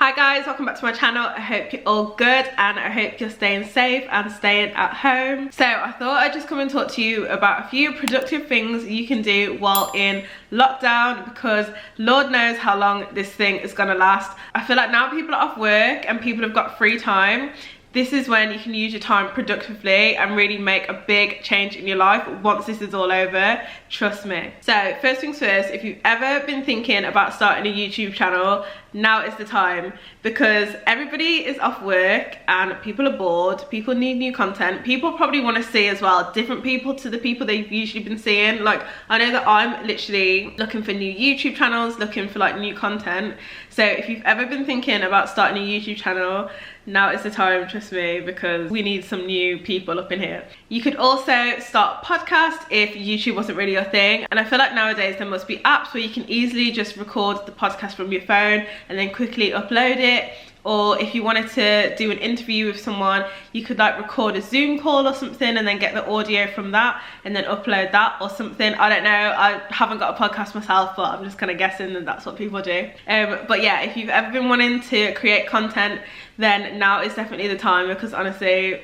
Hi guys, welcome back to my channel. I hope you're all good and I hope you're staying safe and staying at home. So I thought I'd just come and talk to you about a few productive things you can do while in lockdown, because Lord knows how long this thing is gonna last. I feel like now people are off work and people have got free time. This is when you can use your time productively and really make a big change in your life once this is all over, trust me. So first things first, if you've ever been thinking about starting a YouTube channel, now is the time, because everybody is off work and people are bored, people need new content, people probably want to see as well different people to the people they've usually been seeing. Like, I know that I'm literally looking for new YouTube channels, looking for like new content. So if you've ever been thinking about starting a YouTube channel, now is the time, trust me, because we need some new people up in here. You could also start a podcast if YouTube wasn't really your thing, and I feel like nowadays there must be apps where you can easily just record the podcast from your phone and then quickly upload it. Or if you wanted to do an interview with someone, you could like record a Zoom call or something and then get the audio from that and then upload that or something. I don't know, I haven't got a podcast myself, but I'm just kind of guessing that that's what people do. But yeah, if you've ever been wanting to create content, then now is definitely the time, because honestly,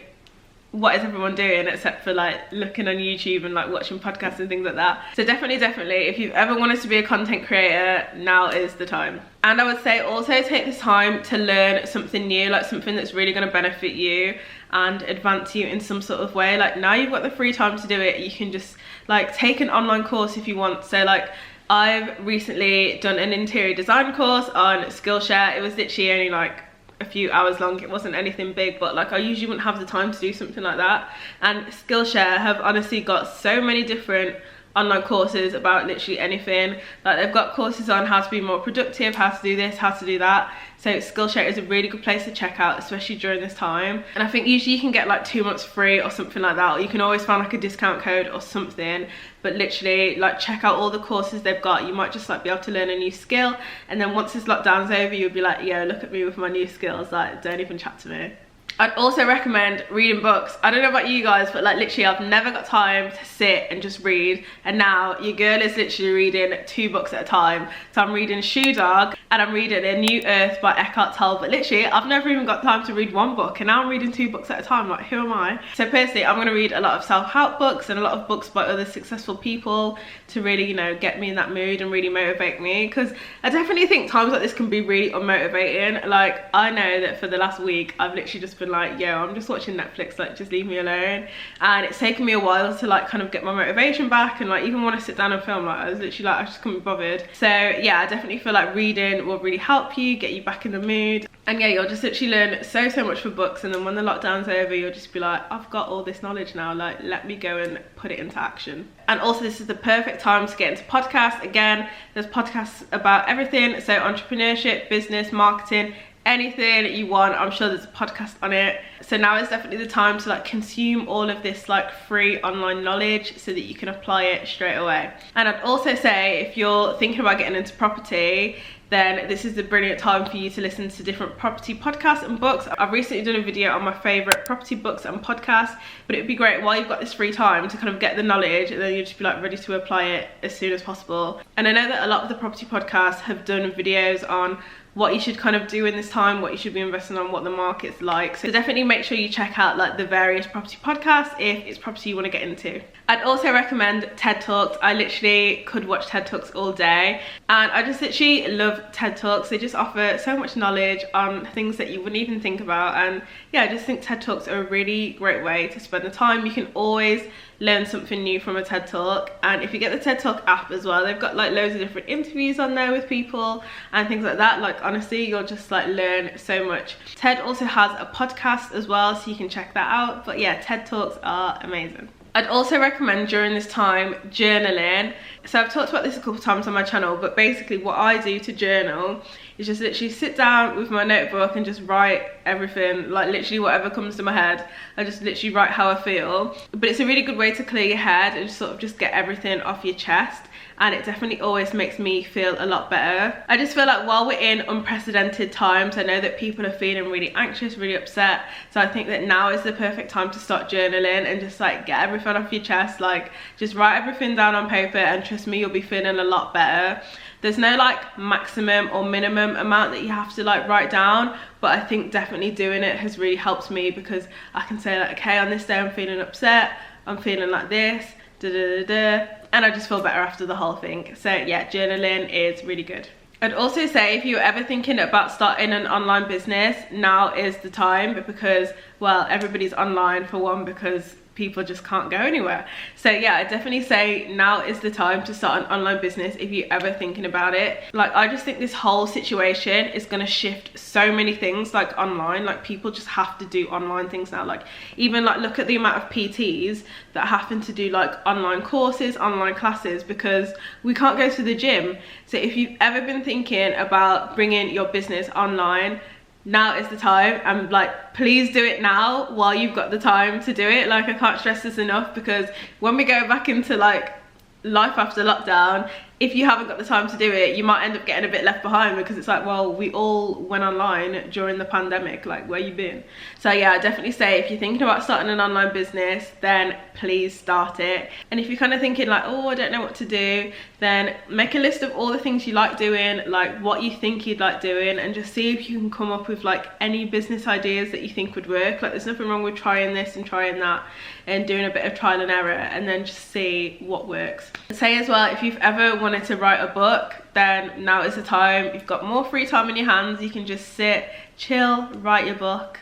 what is everyone doing except for like looking on YouTube and like watching podcasts and things like that? So definitely if you've ever wanted to be a content creator, now is the time. And I would say also take this time to learn something new, like something that's really going to benefit you and advance you in some sort of way. Like, now you've got the free time to do it, you can just like take an online course if you want. So like, I've recently done an interior design course on Skillshare. It was literally only like a few hours long, it wasn't anything big, but like I usually wouldn't have the time to do something like that. And Skillshare have honestly got so many different online courses about literally anything. Like, they've got courses on how to be more productive, how to do this, how to do that. So Skillshare is a really good place to check out, especially during this time. And I think usually you can get like 2 months free or something like that, or you can always find like a discount code or something. But literally, like, check out all the courses they've got. You might just like be able to learn a new skill, and then once this lockdown's over, you'll be like, yo, look at me with my new skills, like, don't even chat to me. I'd also recommend reading books. I don't know about you guys, but like literally I've never got time to sit and just read, and now your girl is literally reading 2 books at a time. So I'm reading Shoe Dog and I'm reading A New Earth by Eckhart Tolle, but literally I've never even got time to read 1 book, and now I'm reading 2 books at a time. Like, who am I? So personally, I'm going to read a lot of self-help books and a lot of books by other successful people to really, you know, get me in that mood and really motivate me, because I definitely think times like this can be really unmotivating. Like, I know that for the last week I've literally just been like, yo, I'm just watching Netflix, like, just leave me alone. And it's taken me a while to like kind of get my motivation back, and like even want to sit down and film, like I was literally like, I just couldn't be bothered. So yeah, I definitely feel like reading will really help you, get you back in the mood. And yeah, you'll just literally learn so much for books, and then when the lockdown's over, you'll just be like, I've got all this knowledge now, like, let me go and put it into action. And also, this is the perfect time to get into podcasts. Again, there's podcasts about everything, so entrepreneurship, business, marketing, anything you want, I'm sure there's a podcast on it. So now is definitely the time to like consume all of this like free online knowledge so that you can apply it straight away. And I'd also say, if you're thinking about getting into property, then this is a brilliant time for you to listen to different property podcasts and books. I've recently done a video on my favourite property books and podcasts, but it would be great while you've got this free time to kind of get the knowledge, and then you'll just be like ready to apply it as soon as possible. And I know that a lot of the property podcasts have done videos on what you should kind of do in this time, what you should be investing on, what the market's like. So definitely make sure you check out like the various property podcasts if it's property you want to get into. I'd also recommend TED Talks. I literally could watch TED Talks all day, and I just literally love TED Talks. They just offer so much knowledge on things that you wouldn't even think about. And yeah, I just think TED Talks are a really great way to spend the time. You can always learn something new from a TED Talk, and if you get the TED Talk app as well, they've got like loads of different interviews on there with people and things like that. Like, honestly, you'll just like learn so much. TED also has a podcast as well, so you can check that out. But yeah, TED Talks are amazing. I'd also recommend during this time journaling. So I've talked about this a couple of times on my channel, but basically what I do to journal is just literally sit down with my notebook and just write everything, like literally whatever comes to my head. I just literally write how I feel. But it's a really good way to clear your head and sort of just get everything off your chest. and it definitely always makes me feel a lot better. I just feel like while we're in unprecedented times, I know that people are feeling really anxious, really upset, so I think that now is the perfect time to start journaling and just like get everything off your chest. Like just write everything down on paper, and trust me, you'll be feeling a lot better. There's no like maximum or minimum amount that you have to like write down, but I think definitely doing it has really helped me, because I can say like, okay, on this day I'm feeling upset, I'm feeling like this, da da da da, and I just feel better after the whole thing. So yeah, journaling is really good. I'd also say if you're ever thinking about starting an online business, now is the time, because well, everybody's online for one, because people just can't go anywhere. So yeah, I definitely say now is the time to start an online business if you're ever thinking about it. Like I just think this whole situation is going to shift so many things like online. Like people just have to do online things now. Like even like look at the amount of PTs that happen to do like online courses, online classes, because we can't go to the gym. So if you've ever been thinking about bringing your business online, now is the time, and like please do it now while you've got the time to do it. Like I can't stress this enough, because when we go back into like life after lockdown, if you haven't got the time to do it, you might end up getting a bit left behind, because it's like, well, we all went online during the pandemic, like where you been? So yeah, I definitely say if you're thinking about starting an online business, then please start it. And if you're kind of thinking like, oh, I don't know what to do, then make a list of all the things you like doing, like what you think you'd like doing, and just see if you can come up with like any business ideas that you think would work. Like there's nothing wrong with trying this and trying that and doing a bit of trial and error, and then just see what works. Say as well, if you've ever wanted to write a book, then now is the time. You've got more free time in your hands, you can just sit, chill, write your book,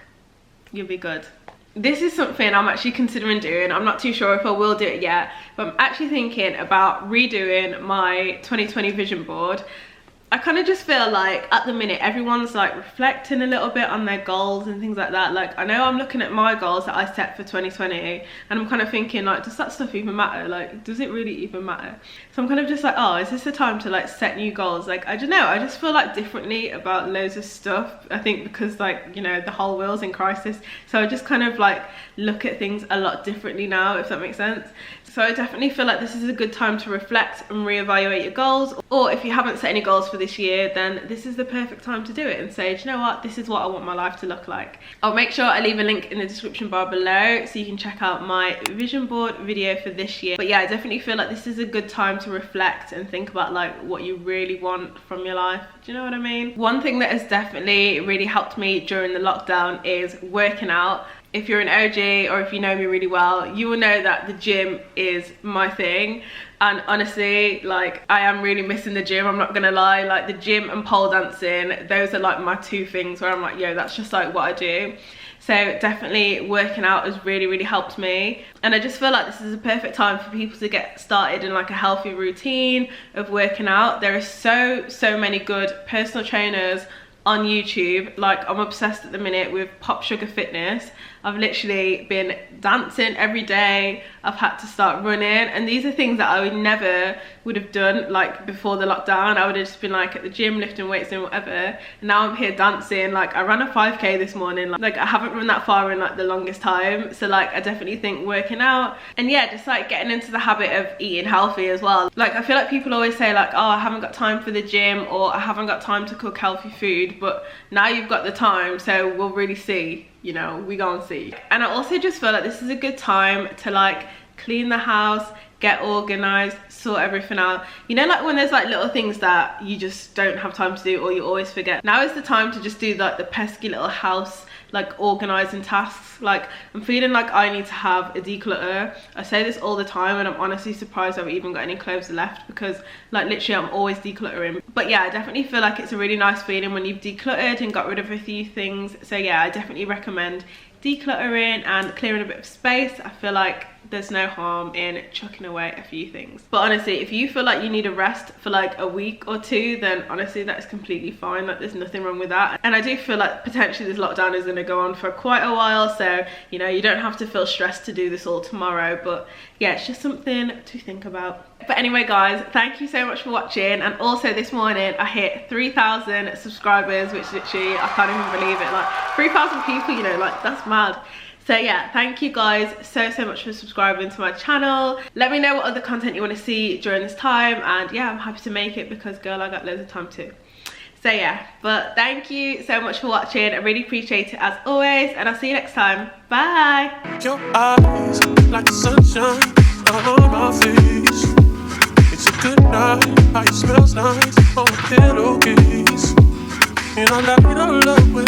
you'll be good. This is something I'm actually considering doing. I'm not too sure if I will do it yet, but I'm actually thinking about redoing my 2020 vision board. I kind of just feel like at the minute everyone's like reflecting a little bit on their goals and things like that. Like I know I'm looking at my goals that I set for 2020, and I'm kind of thinking like, does that stuff even matter? Like does it really even matter? So I'm kind of just like, oh, is this the time to like set new goals? Like I don't know, I just feel like differently about loads of stuff. I think because like, you know, the whole world's in crisis, so I just kind of like look at things a lot differently now, if that makes sense. So I definitely feel like this is a good time to reflect and reevaluate your goals, or if you haven't set any goals for this year, then this is the perfect time to do it and say, do you know what, this is what I want my life to look like. I'll make sure I leave a link in the description bar below so you can check out my vision board video for this year. But yeah, I definitely feel like this is a good time to reflect and think about like what you really want from your life. Do you know what I mean? One thing that has definitely really helped me during the lockdown is working out. If you're an OG or if you know me really well, you will know that the gym is my thing. And honestly, like I am really missing the gym, I'm not gonna lie. Like the gym and pole dancing, those are like my two things where I'm like, yo, that's just like what I do. So definitely working out has really helped me, and I just feel like this is a perfect time for people to get started in like a healthy routine of working out. There are so many good personal trainers on YouTube. Like I'm obsessed at the minute with Pop Sugar Fitness. I've literally been dancing every day. I've had to start running, and these are things that I never would have done like before the lockdown. I would have just been like at the gym lifting weights and whatever, and now I'm here dancing. Like I ran a 5k this morning. Like I haven't run that far in like the longest time. So like I definitely think working out, and yeah, just like getting into the habit of eating healthy as well. Like I feel like people always say like, oh, I haven't got time for the gym, or I haven't got time to cook healthy food, but now you've got the time, so we'll really see, you know, we go and see. And I also just feel like this is a good time to like clean the house, get organized, sort everything out. You know, like when there's like little things that you just don't have time to do or you always forget. Now is the time to just do like the pesky little house like organizing tasks. Like I'm feeling like I need to have a declutter. I say this all the time, and I'm honestly surprised I've even got any clothes left, because like literally I'm always decluttering. But yeah, I definitely feel like it's a really nice feeling when you've decluttered and got rid of a few things. So yeah, I definitely recommend decluttering and clearing a bit of space. I feel like there's no harm in chucking away a few things. But honestly, if you feel like you need a rest for like a week or two, then honestly that's completely fine. Like there's nothing wrong with that. And I do feel like potentially this lockdown is going to go on for quite a while, so you know, you don't have to feel stressed to do this all tomorrow. But yeah, it's just something to think about. But anyway guys, thank you so much for watching. And also this morning I hit 3,000 subscribers, which literally I can't even believe it. Like 3,000 people, you know, like that's mad. So yeah, thank you guys so much for subscribing to my channel. Let me know what other content you want to see during this time, and yeah, I'm happy to make it because girl, I got loads of time too. So yeah, but thank you so much for watching. I really appreciate it as always, and I'll see you next time. Bye. Your eyes like the sunshine on my face. It's a good night, how you smells nice on a pillowcase. And I love with